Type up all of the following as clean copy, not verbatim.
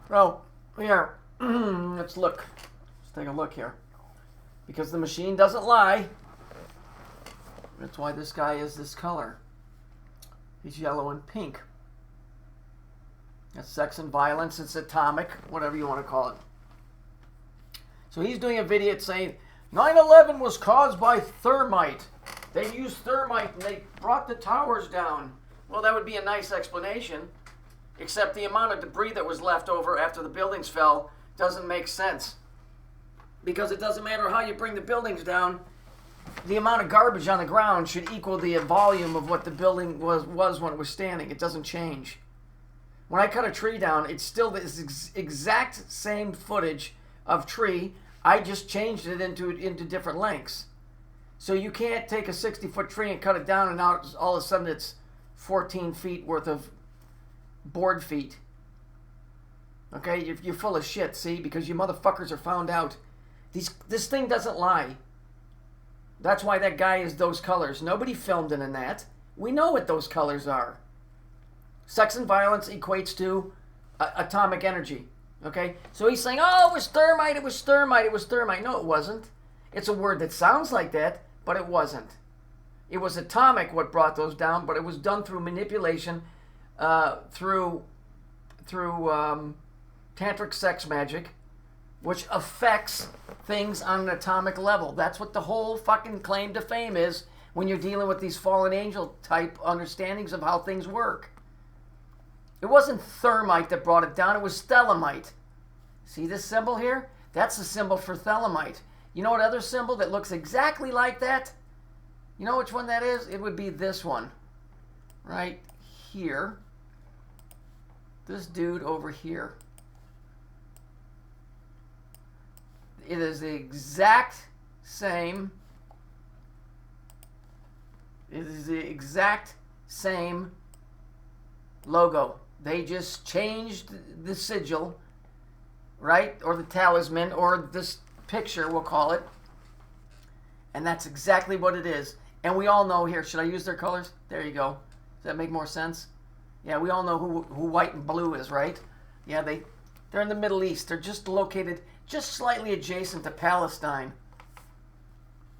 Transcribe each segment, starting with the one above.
So, here, let's look. Let's take a look here. Because the machine doesn't lie. That's why this guy is this color. He's yellow and pink. That's sex and violence. It's atomic, whatever you want to call it. So he's doing a video saying 9/11 was caused by thermite. They used thermite and they brought the towers down. Well, that would be a nice explanation. Except the amount of debris that was left over after the buildings fell doesn't make sense. Because it doesn't matter how you bring the buildings down, the amount of garbage on the ground should equal the volume of what the building was when it was standing. It doesn't change. When I cut a tree down, it's still this exact same footage of tree. I just changed it into different lengths. So you can't take a 60-foot tree and cut it down and now all of a sudden it's 14 feet worth of board feet. Okay, you're full of shit, see? Because you motherfuckers are found out. This thing doesn't lie. That's why that guy is those colors. Nobody filmed it in that. We know what those colors are. Sex and violence equates to atomic energy. Okay? So he's saying, oh, it was thermite, it was thermite, it was thermite. No, it wasn't. It's a word that sounds like that, but it wasn't. It was atomic what brought those down, but it was done through manipulation, through tantric sex magic, which affects things on an atomic level. That's what the whole fucking claim to fame is when you're dealing with these fallen angel type understandings of how things work. It wasn't thermite that brought it down, it was thelemite. See this symbol here? That's the symbol for thelemite. You know what other symbol that looks exactly like that? You know which one that is? It would be this one. Right here. This dude over here. It is the exact same. It is the exact same logo. They just changed the sigil, right? Or the talisman, or this picture, we'll call it. And that's exactly what it is. And we all know here, should I use their colors? There you go. Does that make more sense? Yeah, we all know who white and blue is, right? Yeah, they're in the Middle East. They're just located just slightly adjacent to Palestine.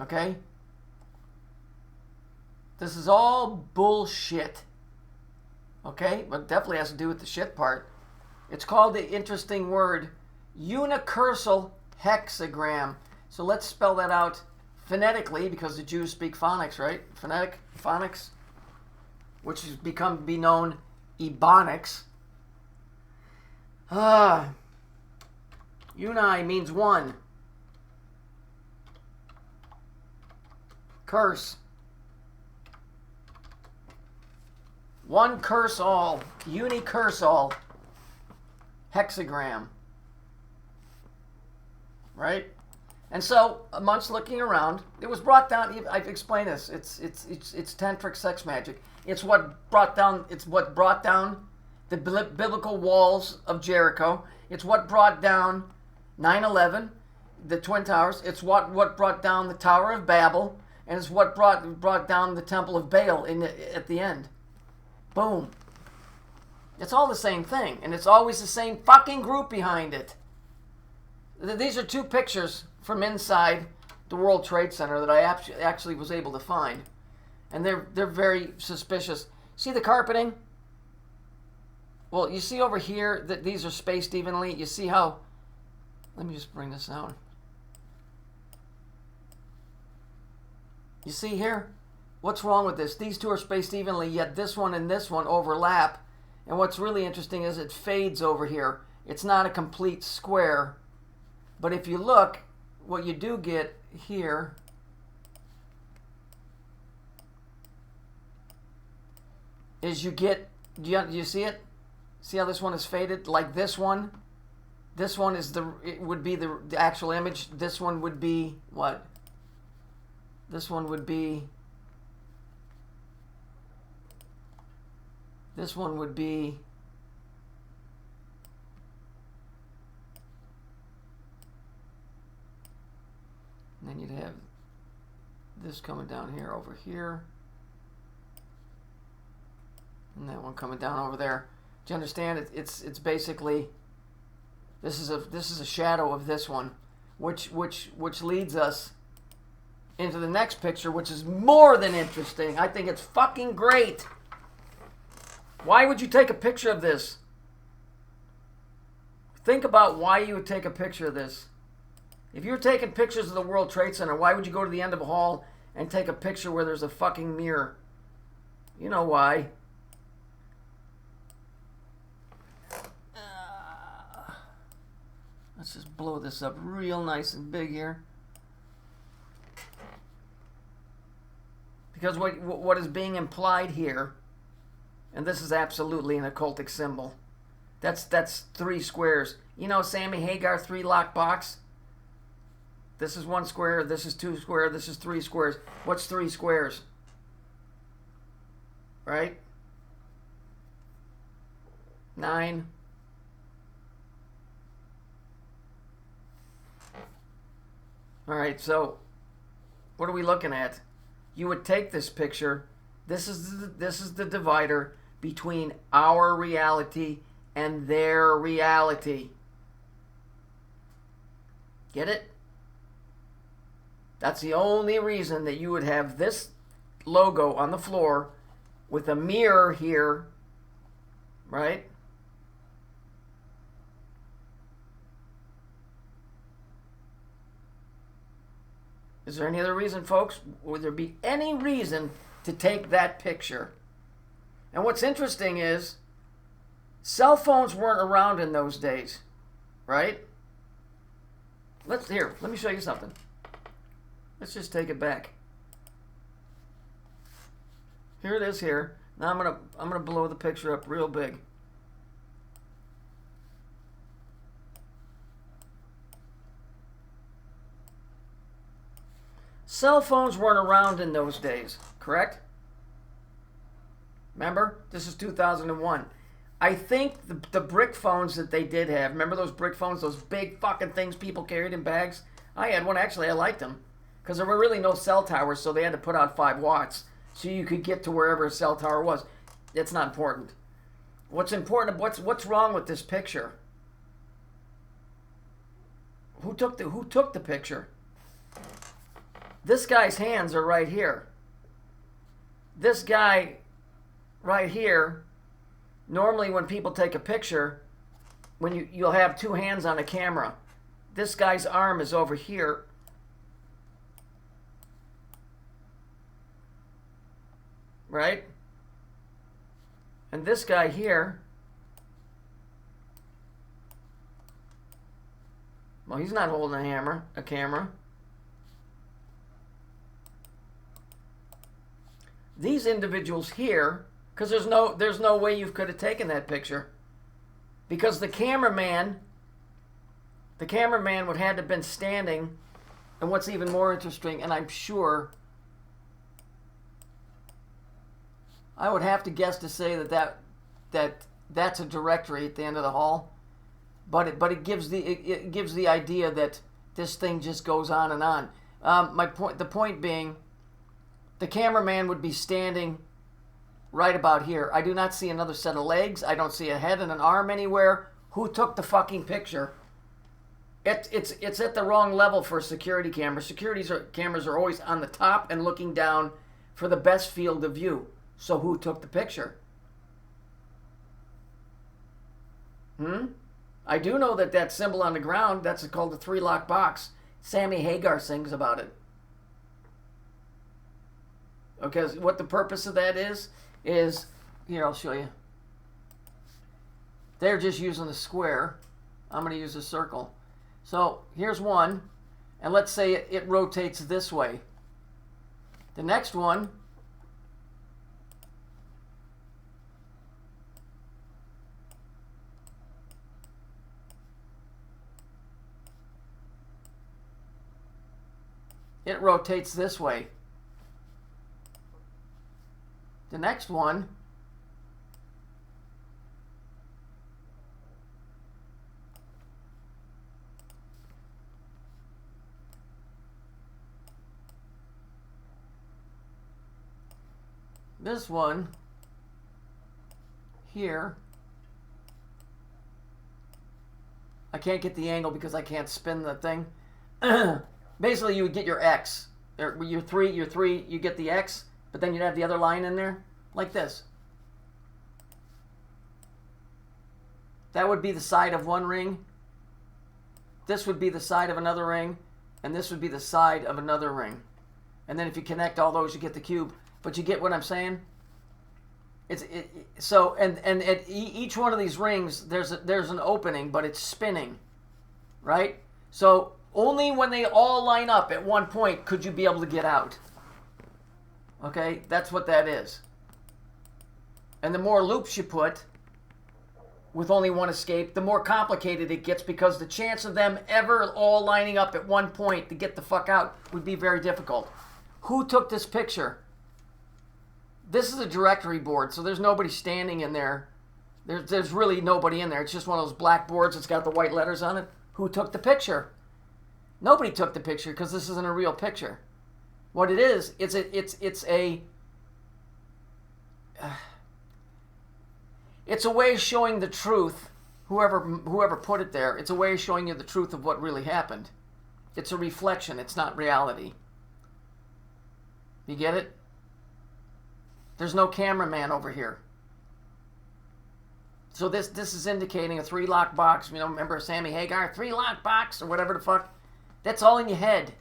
Okay? This is all bullshit. Okay? But it definitely has to do with the shit part. It's called the interesting word unicursal hexagram. So let's spell that out phonetically, because the Jews speak phonics, right? Phonics, which has be known Ebonics. Uni means one. Curse. One curse all. Unicurse all. Hexagram. Right? And so, amongst looking around, it was brought down. I've explained this. It's tantric sex magic. It's what brought down the biblical walls of Jericho. It's what brought down 9/11, the Twin Towers. It's what brought down the Tower of Babel, and it's what brought down the Temple of Baal at the end. Boom. It's all the same thing, and it's always the same fucking group behind it. These are two pictures from inside the World Trade Center that I actually was able to find. And they're very suspicious. See the carpeting? Well, you see over here that these are spaced evenly. You see how... Let me just bring this down. You see here? What's wrong with this? These two are spaced evenly, yet this one and this one overlap. And what's really interesting is it fades over here. It's not a complete square. But if you look, what you do get here is you get, do you see it? See how this one is faded? Like this one? This one is would be the actual image. This one would be what? This one would be, this one would be, and then you'd have this coming down here over here, and that one coming down over there. Do you understand? It's basically This is a shadow of this one, which leads us into the next picture, which is more than interesting. I think it's fucking great. Why would you take a picture of this? Think about why you would take a picture of this. If you're taking pictures of the World Trade Center, why would you go to the end of a hall and take a picture where there's a fucking mirror? You know why. Let's just blow this up real nice and big here. Because what is being implied here, and this is absolutely an occultic symbol, that's 3 squares. You know Sammy Hagar 3 lock box? This is 1 square, this is 2 square, this is 3 squares. What's 3 squares? Right? 9. All right, so what are we looking at? You would take this picture. This is the divider between our reality and their reality. Get it? That's the only reason that you would have this logo on the floor with a mirror here, right? Is there any other reason, folks? Would there be any reason to take that picture? And what's interesting is, cell phones weren't around in those days, right? Let me show you something. Let's just take it back. Here it is here. Now I'm gonna blow the picture up real big. Cell phones weren't around in those days, correct? Remember, this is 2001. I think the brick phones that they did have, remember those brick phones, those big fucking things people carried in bags? I had one, actually, I liked them. Because there were really no cell towers, so they had to put out 5 watts so you could get to wherever a cell tower was. It's not important. What's important, what's wrong with this picture? Who took the picture? This guy's hands are right here. This guy right here, normally when people take a picture, when you'll have 2 hands on a camera. This guy's arm is over here. Right? And this guy here, well, he's not holding a camera. These individuals here, because there's no way you could have taken that picture, because the cameraman would have had to have been standing. And what's even more interesting, and I'm sure I would have to guess to say that's a directory at the end of the hall, but it gives the idea that this thing just goes on and on. The point being, the cameraman would be standing right about here. I do not see another set of legs. I don't see a head and an arm anywhere. Who took the fucking picture? It's at the wrong level for a security camera. Cameras are always on the top and looking down for the best field of view. So who took the picture? I do know that symbol on the ground, that's called the 3 lock box. Sammy Hagar sings about it. Okay, what the purpose of that is here, I'll show you. They're just using the square. I'm going to use a circle. So here's one, and let's say it rotates this way. The next one, it rotates this way. The next one, this one here I can't get the angle because I can't spin the thing. Basically, you would get your X. Your 3, you get the X, but then you'd have the other line in there, like this. That would be the side of one ring. This would be the side of another ring, and this would be the side of another ring. And then if you connect all those, you get the cube. But you get what I'm saying? So at each one of these rings, there's an opening, but it's spinning, right? So only when they all line up at one point could you be able to get out. Okay, that's what that is. And the more loops you put with only one escape, the more complicated it gets, because the chance of them ever all lining up at one point to get the fuck out would be very difficult. Who took this picture? This is a directory board, so there's nobody standing in there. There's really nobody in there. It's just one of those black boards that's got the white letters on it. Who took the picture? Nobody took the picture, because this isn't a real picture. What it is, it's a way of showing the truth. Whoever put it there, it's a way of showing you the truth of what really happened. It's a reflection. It's not reality. You get it? There's no cameraman over here. So this is indicating a 3-lock box. You know, remember Sammy Hagar, 3-lock box, or whatever the fuck? That's all in your head.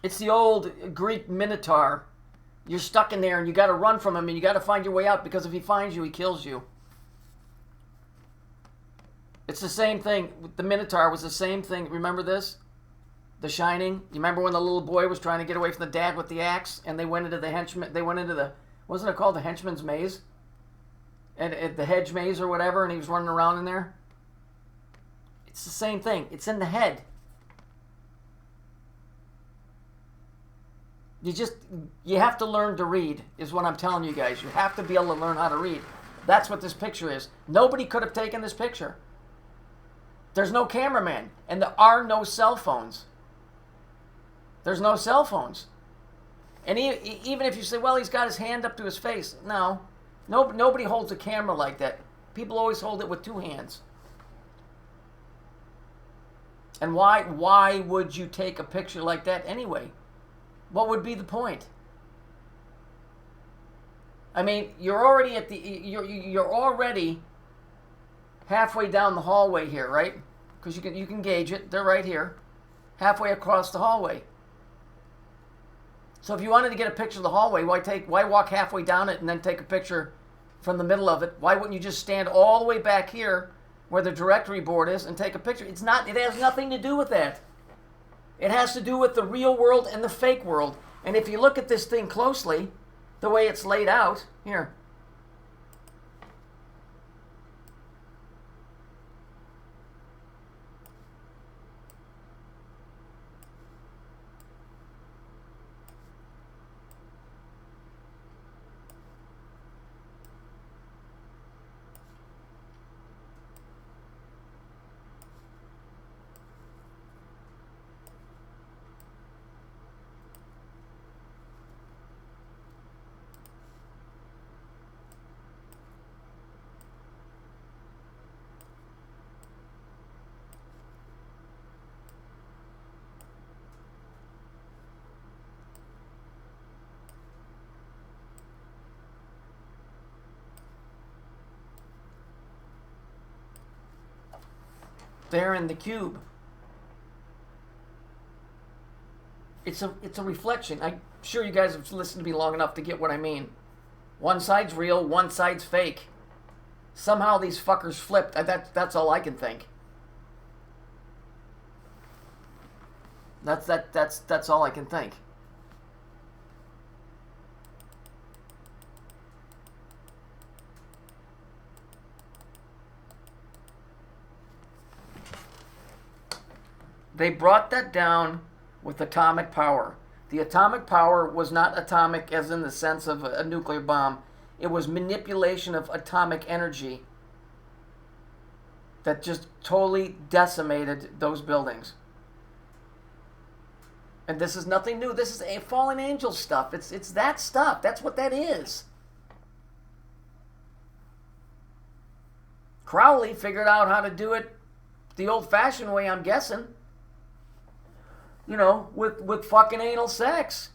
It's the old Greek Minotaur. You're stuck in there and you got to run from him and you got to find your way out, because if he finds you, he kills you. It's the same thing. The Minotaur was the same thing. Remember this? The Shining. You remember when the little boy was trying to get away from the dad with the axe, and they went into the henchman. They went into the, wasn't it called the henchman's maze? And the hedge maze or whatever, and he was running around in there. It's the same thing. It's in the head. You have to learn to read, is what I'm telling you guys. You have to be able to learn how to read. That's what this picture is. Nobody could have taken this picture. There's no cameraman, and there are no cell phones. There's no cell phones. And even if you say, well, he's got his hand up to his face. No. Nobody holds a camera like that. People always hold it with 2 hands. And why would you take a picture like that anyway? What would be the point? I mean, you're already you're already halfway down the hallway here, right? Because you can gauge it. They're right here, halfway across the hallway. So if you wanted to get a picture of the hallway, why walk halfway down it and then take a picture from the middle of it? Why wouldn't you just stand all the way back here where the directory board is and take a picture? It has nothing to do with that. It has to do with the real world and the fake world. And if you look at this thing closely, the way it's laid out, here. There in the cube. It's a reflection. I'm sure you guys have listened to me long enough to get what I mean. One side's real, one side's fake. Somehow these fuckers flipped. That's all I can think. That's all I can think. They brought that down with atomic power. The atomic power was not atomic as in the sense of a nuclear bomb. It was manipulation of atomic energy that just totally decimated those buildings. And this is nothing new. This is a fallen angel stuff. It's that stuff. That's what that is. Crowley figured out how to do it the old-fashioned way, I'm guessing. You know, with fucking anal sex.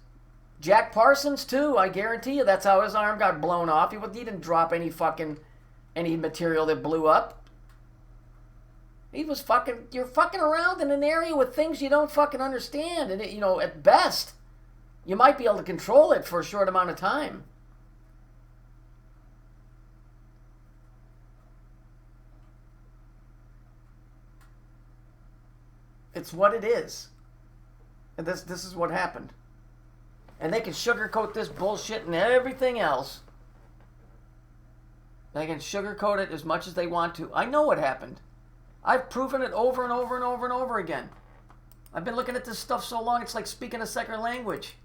Jack Parsons, too. I guarantee you that's how his arm got blown off. He didn't drop any material that blew up. He was you're fucking around in an area with things you don't fucking understand. And, you know, at best, you might be able to control it for a short amount of time. It's what it is. And this is what happened. And they can sugarcoat this bullshit and everything else. They can sugarcoat it as much as they want to. I know what happened. I've proven it over and over and over and over again. I've been looking at this stuff so long, it's like speaking a second language.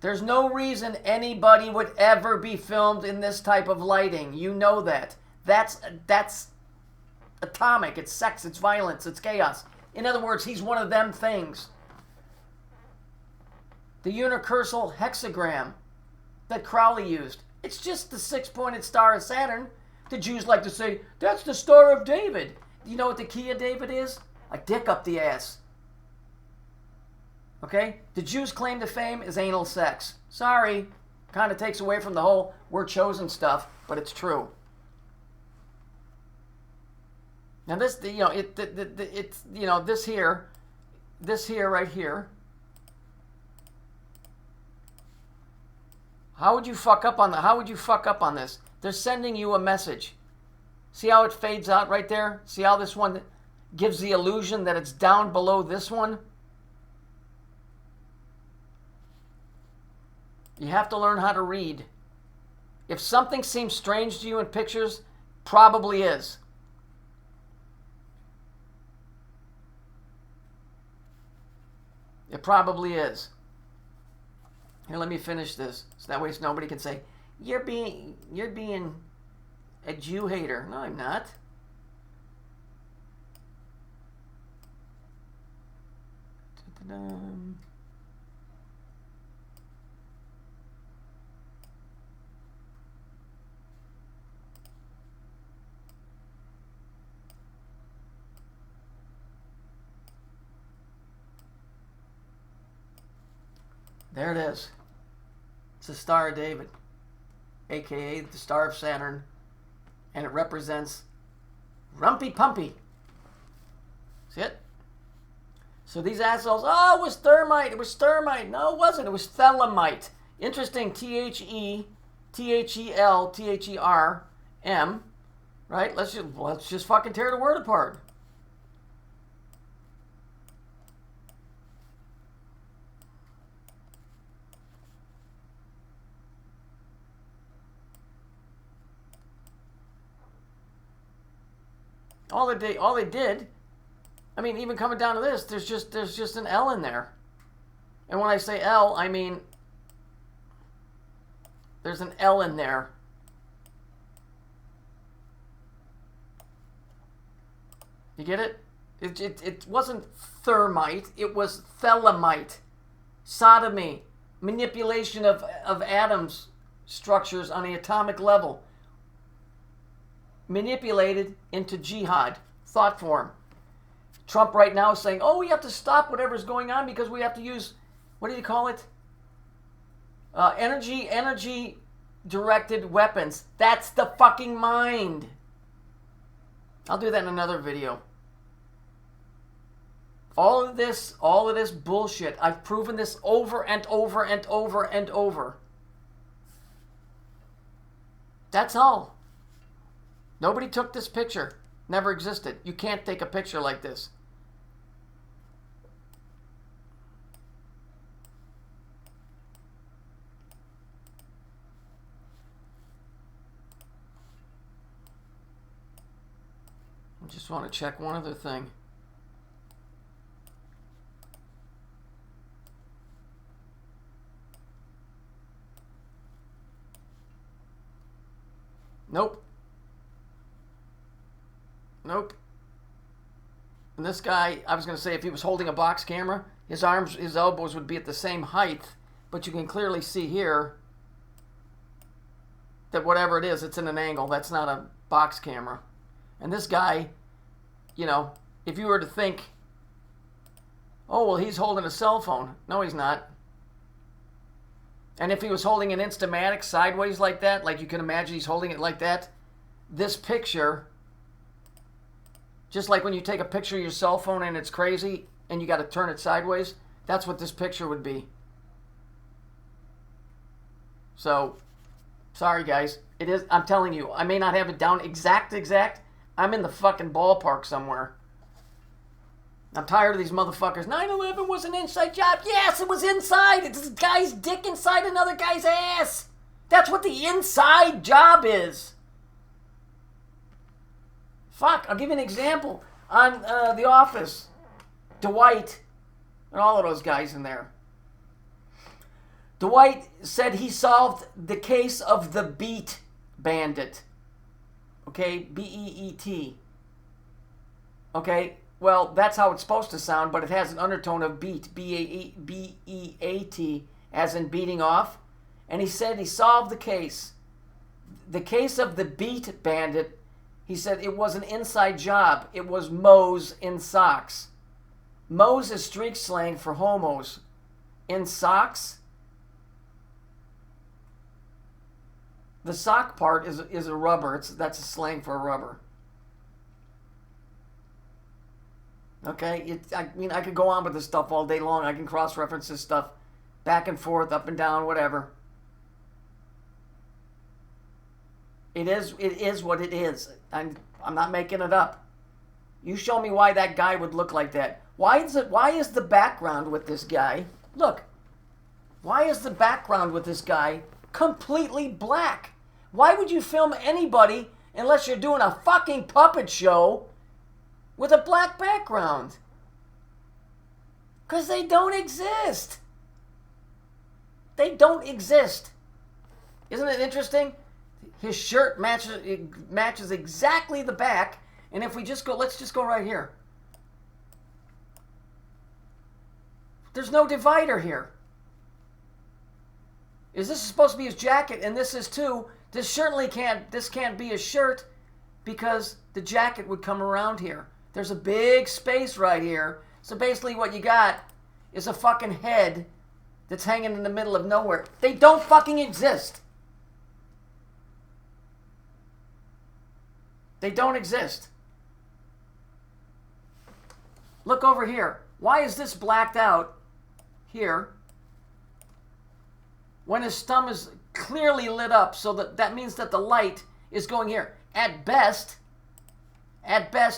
There's no reason anybody would ever be filmed in this type of lighting. You know that. That's atomic. It's sex. It's violence. It's chaos. In other words, he's one of them things. The unicursal hexagram that Crowley used. It's just the six-pointed star of Saturn. The Jews like to say, that's the Star of David. Do you know what the key of David is? A dick up the ass. Okay? The Jews' claim to fame is anal sex. Sorry. Kind of takes away from the whole we're chosen stuff, but it's true. Now this, you know, it's, you know, this here, right here. How would you fuck up on this? They're sending you a message. See how it fades out right there? See how this one gives the illusion that it's down below this one? You have to learn how to read. If something seems strange to you in pictures, probably is. It probably is. Here, let me finish this. So that way nobody can say, you're being a Jew hater. No, I'm not. There it is. It's the Star of David, aka the Star of Saturn, and it represents Rumpy Pumpy. See it? So these assholes, oh, it was thermite. It was thermite. No, it wasn't. It was thelemite. Interesting. T-H-E-T-H-E-L, T-H-E-R-M, right? Let's just fucking tear the word apart. All they did, I mean, even coming down to this, there's just an L in there. And when I say L, I mean there's an L in there. You get it? It wasn't thermite, it was thelemite. Sodomy, manipulation of atoms structures on the atomic level. Manipulated into jihad, thought form. Trump right now is saying, oh, we have to stop whatever's going on because we have to use, what do you call it? Energy-directed weapons. That's the fucking mind. I'll do that in another video. All of this bullshit, I've proven this over and over and over and over. That's all. Nobody took this picture. Never existed. You can't take a picture like this. I just want to check one other thing. Nope. Nope. And this guy, I was going to say if he was holding a box camera, his arms, his elbows would be at the same height, but you can clearly see here that whatever it is, it's in an angle. That's not a box camera. And this guy, you know, if you were to think, oh, well, he's holding a cell phone. No, he's not. And if he was holding an Instamatic sideways like that, like you can imagine he's holding it like that, this picture, just like when you take a picture of your cell phone and it's crazy and you got to turn it sideways, that's what this picture would be. So, sorry guys. It is, I'm telling you, I may not have it down exact. I'm in the fucking ballpark somewhere. I'm tired of these motherfuckers. 9/11 was an inside job. Yes, it was inside. It's this guy's dick inside another guy's ass. That's what the inside job is. Fuck, I'll give you an example. On The Office, Dwight, and all of those guys in there. Dwight said he solved the case of the Beat Bandit. Okay, B-E-E-T. Okay, well, that's how it's supposed to sound, but it has an undertone of beat, B-E-A-T, as in beating off. And he said he solved the case. The case of the Beat Bandit, he said it was an inside job. It was Moe's in socks. Moe's is street slang for homos. In socks? The sock part is a rubber. That's a slang for a rubber. Okay? I mean, I could go on with this stuff all day long. I can cross-reference this stuff back and forth, up and down, whatever. It is what it is. I'm not making it up. You show me why that guy would look like that. Why is the background with this guy? Look. Why is the background with this guy completely black? Why would you film anybody unless you're doing a fucking puppet show with a black background? Because they don't exist. They don't exist. Isn't it interesting? His shirt matches exactly the back. And if we just go, let's just go right here. There's no divider here. Is this supposed to be his jacket? And this is too. This certainly can't be his shirt because the jacket would come around here. There's a big space right here. So basically what you got is a fucking head that's hanging in the middle of nowhere. They don't fucking exist. They don't exist. Look over here. Why is this blacked out here when his thumb is clearly lit up, so that means that the light is going here? At best,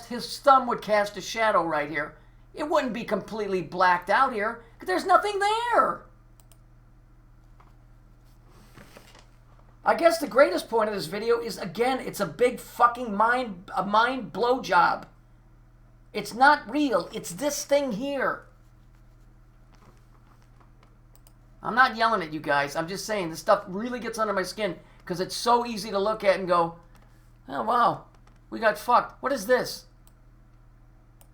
his thumb would cast a shadow right here. It wouldn't be completely blacked out here, because there's nothing there. I guess the greatest point of this video is, again, it's a big fucking mind blow job. It's not real. It's this thing here. I'm not yelling at you guys. I'm just saying this stuff really gets under my skin because it's so easy to look at and go, oh, wow, we got fucked. What is this?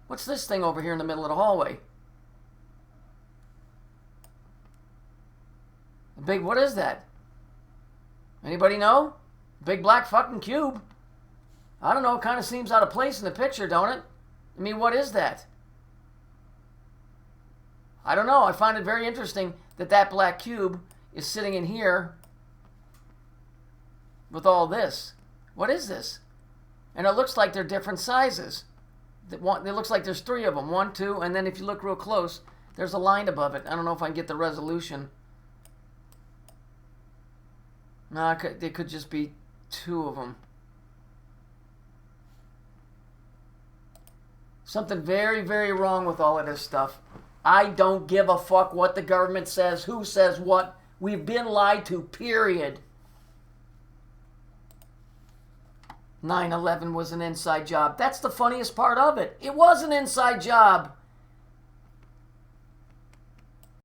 What's this thing over here in the middle of the hallway? What is that? Anybody know? Big black fucking cube. I don't know. It kind of seems out of place in the picture, don't it? I mean, what is that? I don't know. I find it very interesting that black cube is sitting in here with all this. What is this? And it looks like they're different sizes. It looks like there's 3 of them. 1, 2, and then if you look real close, there's a line above it. I don't know if I can get the resolution. No, it could just be 2 of them. Something very, very wrong with all of this stuff. I don't give a fuck what the government says, who says what. We've been lied to, period. 9/11 was an inside job. That's the funniest part of it. It was an inside job.